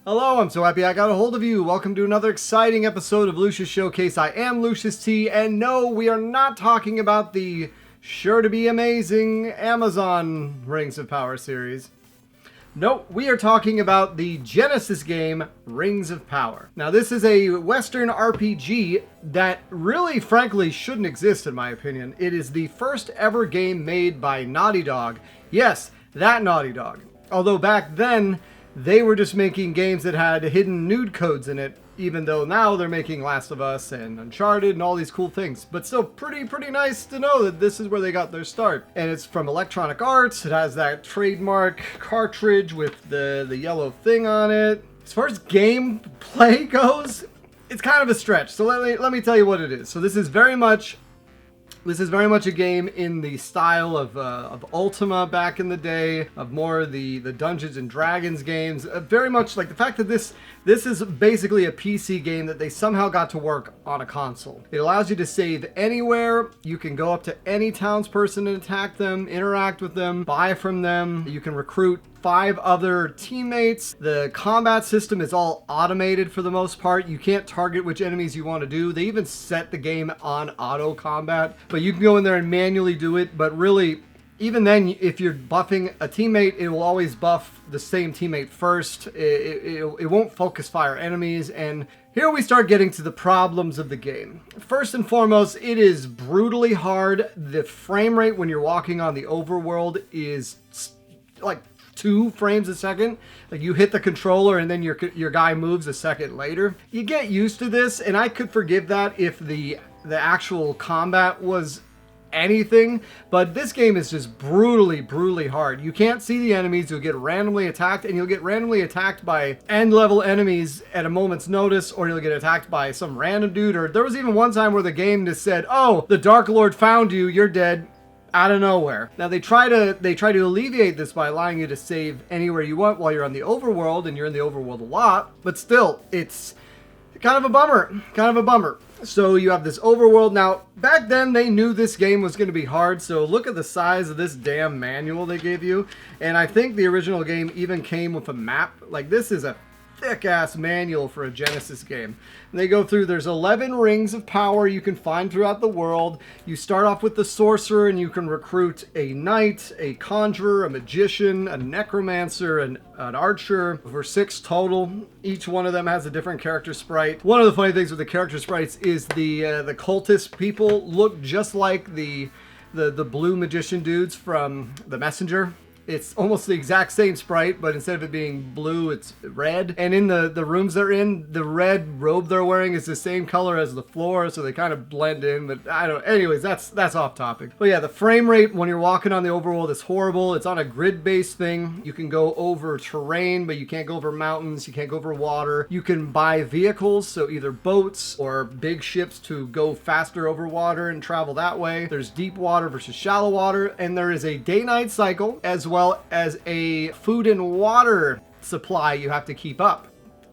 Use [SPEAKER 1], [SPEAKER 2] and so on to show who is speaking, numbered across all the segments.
[SPEAKER 1] Hello, I'm so happy I got a hold of you. Welcome to another exciting episode of Lucious Showcase. I am Lucious T, and no, we are not talking about the sure-to-be amazing Amazon Rings of Power series. No, we are talking about the Genesis game, Rings of Power. Now, this is a Western RPG that really, frankly, shouldn't exist, in my opinion. It is the first ever game made by Naughty Dog. Yes, that Naughty Dog. Although back then, they were just making games that had hidden nude codes in it, even though now they're making Last of Us and Uncharted and all these cool things. But still pretty nice to know that this is where they got their start. And it's from Electronic Arts. It has that trademark cartridge with the yellow thing on it. As far as gameplay goes, it's kind of a stretch. So let me tell you what it is. So this is very much a game in the style of Ultima back in the day, of more the Dungeons and Dragons games. Very much like the fact that this is basically a PC game that they somehow got to work on a console. It allows you to save anywhere. You can go up to any townsperson and attack them, interact with them, buy from them. You can recruit 5 other teammates. The combat system is all automated for the most part. You can't target which enemies you want to do. They even set the game on auto combat, but you can go in there and manually do it. But really, even then, if you're buffing a teammate, it will always buff the same teammate first. It won't focus fire enemies, and here we start getting to the problems of the game. First and foremost, it is brutally hard. The frame rate when you're walking on the overworld is like 2 frames a second. Like, you hit the controller and then your guy moves a second later. You get used to this, and I could forgive that if the actual combat was anything, but this game is just brutally hard. You can't see the enemies. You'll get randomly attacked, and you'll get randomly attacked by end level enemies at a moment's notice, or you'll get attacked by some random dude. Or there was even one time where the game just said, "Oh, the Dark Lord found you, you're dead," out of nowhere. Now they try to alleviate this by allowing you to save anywhere you want while you're on the overworld, and you're in the overworld a lot, but still, it's kind of a bummer. So you have this overworld. Now, back then they knew this game was going to be hard, so look at the size of this damn manual they gave you. And I think the original game even came with a map. Like, this is a thick-ass manual for a Genesis game. And they go through, there's 11 rings of power you can find throughout the world. You start off with the sorcerer, and you can recruit a knight, a conjurer, a magician, a necromancer, an archer, for 6 total. Each one of them has a different character sprite. One of the funny things with the character sprites is the cultist people look just like the blue magician dudes from The Messenger. It's almost the exact same sprite, but instead of it being blue, it's red. And in the rooms they're in, the red robe they're wearing is the same color as the floor, so they kind of blend in. But I don't. Anyways, that's off topic. But yeah, the frame rate when you're walking on the overworld is horrible. It's on a grid-based thing. You can go over terrain, but you can't go over mountains. You can't go over water. You can buy vehicles, so either boats or big ships to go faster over water and travel that way. There's deep water versus shallow water, and there is a day-night cycle as well as a food and water supply you have to keep up.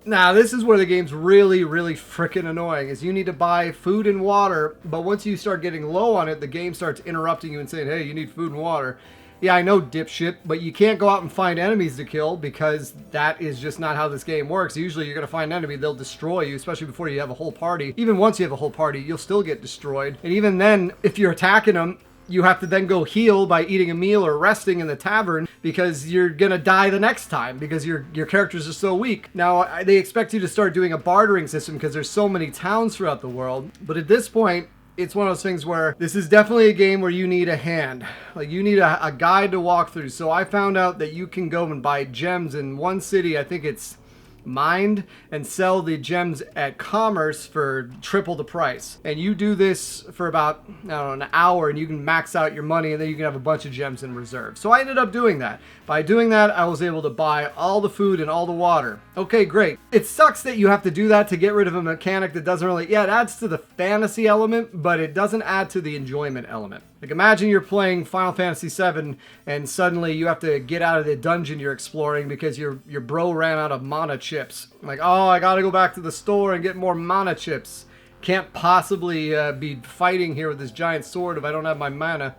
[SPEAKER 1] Now, this is where the game's really freaking annoying, is you need to buy food and water, but once you start getting low on it, the game starts interrupting you and saying, "Hey, you need food and water." Yeah, I know, dipshit, but you can't go out and find enemies to kill, because that is just not how this game works. Usually you're going to find an enemy, they'll destroy you, especially before you have a whole party. Even once you have a whole party, you'll still get destroyed. And even then, if you're attacking them, you have to then go heal by eating a meal or resting in the tavern, because you're gonna die the next time because your characters are so weak. Now, they expect you to start doing a bartering system because there's so many towns throughout the world, but at this point, it's one of those things where this is definitely a game where you need a hand. Like, you need a guide to walk through. So I found out that you can go and buy gems in one city. I think it's mined, and sell the gems at commerce for triple the price. And you do this for about, I don't know, an hour, and you can max out your money, and then you can have a bunch of gems in reserve. So I ended up doing that. By doing that, I was able to buy all the food and all the water. Okay, great. It sucks that you have to do that to get rid of a mechanic that doesn't really, yeah, it adds to the fantasy element, but it doesn't add to the enjoyment element. Like, imagine you're playing Final Fantasy VII and suddenly you have to get out of the dungeon you're exploring because your bro ran out of mana chips. Like, oh, I gotta go back to the store and get more mana chips. Can't possibly be fighting here with this giant sword if I don't have my mana.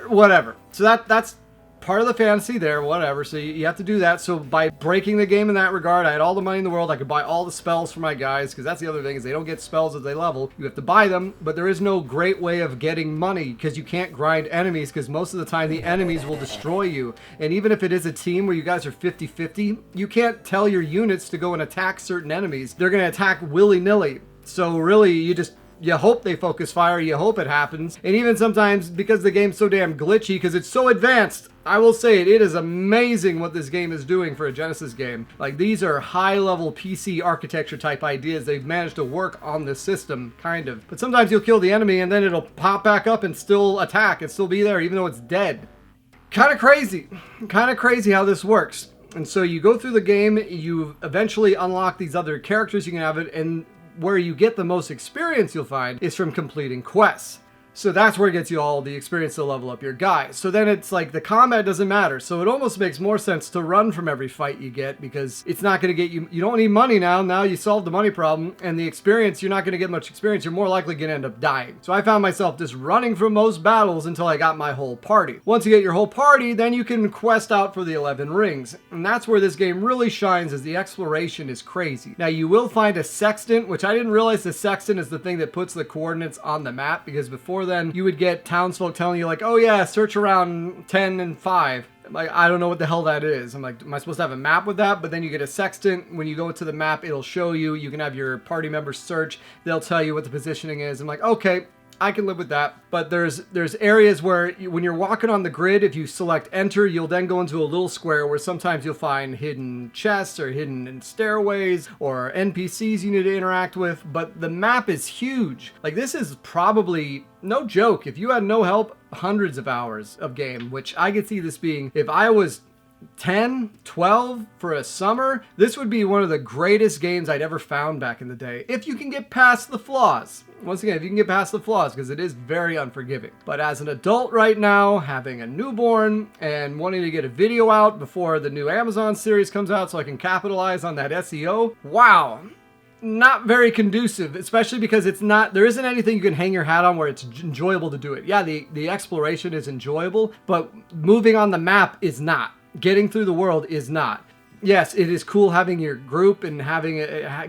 [SPEAKER 1] Whatever. So that's part of the fantasy there, whatever. So you have to do that. So by breaking the game in that regard, I had all the money in the world. I could buy all the spells for my guys, because that's the other thing, is they don't get spells as they level. You have to buy them, but there is no great way of getting money, because you can't grind enemies, because most of the time the enemies will destroy you. And even if it is a team where you guys are 50-50, you can't tell your units to go and attack certain enemies. They're going to attack willy-nilly. So really, you hope they focus fire, you hope it happens. And even sometimes, because the game's so damn glitchy, because it's so advanced, I will say it is amazing what this game is doing for a Genesis game. Like, these are high-level PC architecture type ideas. They've managed to work on this system, kind of. But sometimes you'll kill the enemy and then it'll pop back up and still attack and still be there even though it's dead. Kind of crazy how this works. And so you go through the game, you eventually unlock these other characters you can have it, and where you get the most experience, you'll find, is from completing quests. So that's where it gets you all the experience to level up your guys. So then it's like the combat doesn't matter. So it almost makes more sense to run from every fight you get, because it's not going to get you, you don't need money now. Now you solved the money problem, and the experience, you're not going to get much experience. You're more likely going to end up dying. So I found myself just running from most battles until I got my whole party. Once you get your whole party, then you can quest out for the 11 rings. And that's where this game really shines, as the exploration is crazy. Now you will find a sextant, which I didn't realize the sextant is the thing that puts the coordinates on the map, because before then you would get townsfolk telling you like, oh yeah, search around 10 and 5. Like, I don't know what the hell that is. I'm like, am I supposed to have a map with that? But then you get a sextant. When you go into the map, it'll show you. You can have your party members search. They'll tell you what the positioning is. I'm like, okay, I can live with that. But there's areas where when you're walking on the grid, if you select enter, you'll then go into a little square where sometimes you'll find hidden chests or hidden in stairways or NPCs you need to interact with. But the map is huge. Like, this is probably, no joke, if you had no help, hundreds of hours of game, which I could see this being, if I was 10, 12 for a summer, this would be one of the greatest games I'd ever found back in the day. If you can get past the flaws. Once again, if you can get past the flaws, because it is very unforgiving. But as an adult right now, having a newborn and wanting to get a video out before the new Amazon series comes out so I can capitalize on that SEO, wow. Not very conducive, especially because there isn't anything you can hang your hat on where it's enjoyable to do it. Yeah, the exploration is enjoyable, but moving on the map is not. Getting through the world is not. Yes, it is cool having your group and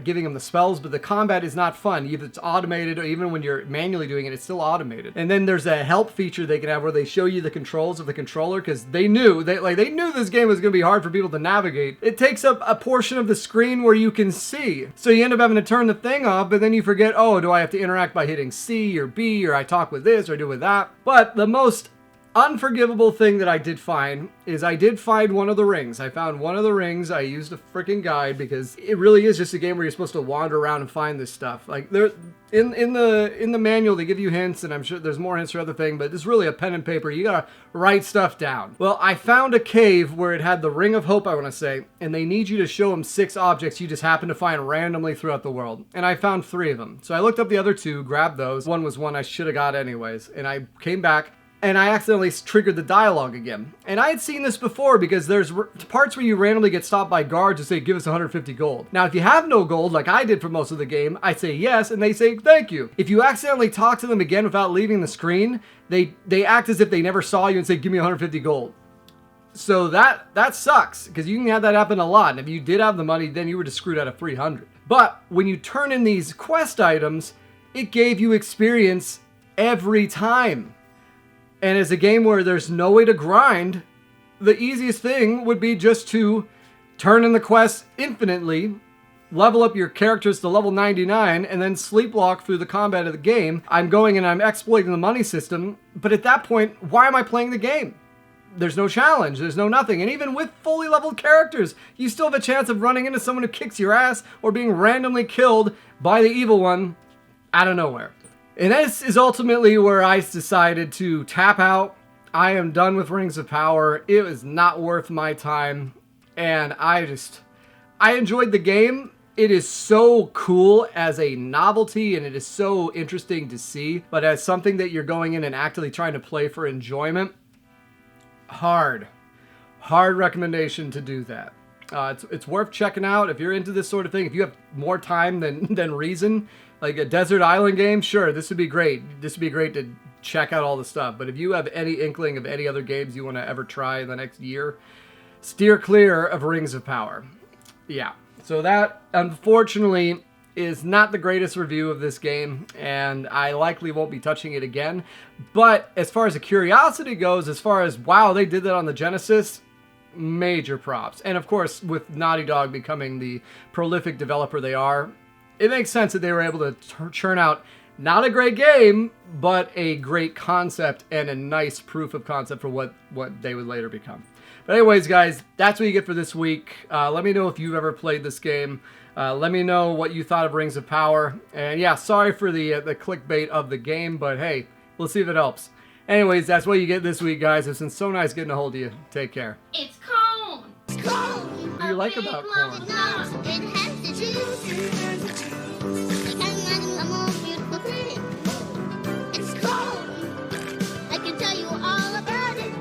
[SPEAKER 1] giving them the spells, but the combat is not fun. If it's automated, or even when you're manually doing it, it's still automated. And then there's a help feature they can have where they show you the controls of the controller, because they knew this game was going to be hard for people to navigate. It takes up a portion of the screen where you can see. So you end up having to turn the thing off, but then you forget, oh, do I have to interact by hitting C or B, or I talk with this or do with that? But the most unforgivable thing that I did find is I did find one of the rings. I found one of the rings. I used a freaking guide, because it really is just a game where you're supposed to wander around and find this stuff. Like, there in the manual they give you hints, and I'm sure there's more hints for other thing, but it's really a pen and paper. You gotta write stuff down. Well, I found a cave where it had the Ring of Hope, I want to say, and they need you to show them 6 objects you just happen to find randomly throughout the world. And I found 3 of them. So I looked up the other 2, grabbed those. One was one I should have got anyways, and I came back and I accidentally triggered the dialogue again. And I had seen this before, because there's parts where you randomly get stopped by guards who say, give us 150 gold. Now, if you have no gold, like I did for most of the game, I say yes, and they say thank you. If you accidentally talk to them again without leaving the screen, they act as if they never saw you and say, give me 150 gold. So that sucks, because you can have that happen a lot. And if you did have the money, then you were just screwed out of 300. But when you turn in these quest items, it gave you experience every time. And as a game where there's no way to grind, the easiest thing would be just to turn in the quests infinitely, level up your characters to level 99, and then sleepwalk through the combat of the game. I'm going and I'm exploiting the money system, but at that point, why am I playing the game? There's no challenge, there's no nothing. And even with fully leveled characters, you still have a chance of running into someone who kicks your ass or being randomly killed by the evil one out of nowhere. And this is ultimately where I decided to tap out. I am done with Rings of Power. It was not worth my time. And I enjoyed the game. It is so cool as a novelty, and it is so interesting to see. But as something that you're going in and actively trying to play for enjoyment, hard recommendation to do that. It's worth checking out if you're into this sort of thing. If you have more time than reason, like a desert island game, sure, this would be great. This would be great to check out all the stuff. But if you have any inkling of any other games you want to ever try in the next year, steer clear of Rings of Power. Yeah. So that, unfortunately, is not the greatest review of this game, and I likely won't be touching it again. But as far as the curiosity goes, as far as, wow, they did that on the Genesis, major props. And of course, with Naughty Dog becoming the prolific developer they are, it makes sense that they were able to churn out not a great game, but a great concept and a nice proof of concept for what they would later become. But anyways, guys, that's what you get for this week. Let me know if you've ever played this game. Let me know what you thought of Rings of Power. And yeah, sorry for the clickbait of the game, but hey, we'll see if it helps. Anyways, that's what you get this week, guys. It's been so nice getting a hold of you. Take care.
[SPEAKER 2] It's corn. It's corn.
[SPEAKER 1] What do you like about corn?
[SPEAKER 2] It has the juice. It has a more beautiful thing. It's corn. I can tell you all about it.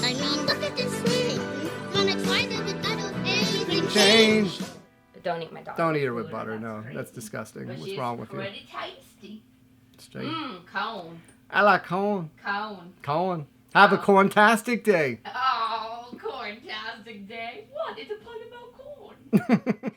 [SPEAKER 2] I mean, look at this thing. When I tried it with butter, everything changed.
[SPEAKER 3] Don't eat my dog.
[SPEAKER 1] Don't eat her with butter. No, that's disgusting.
[SPEAKER 2] But
[SPEAKER 1] What's wrong with you?
[SPEAKER 2] pretty tasty.
[SPEAKER 1] Straight.
[SPEAKER 2] Corn.
[SPEAKER 1] I like corn.
[SPEAKER 2] Corn.
[SPEAKER 1] Corn. Have a corn-tastic day.
[SPEAKER 2] Oh, corn-tastic day. What? It's a part about corn.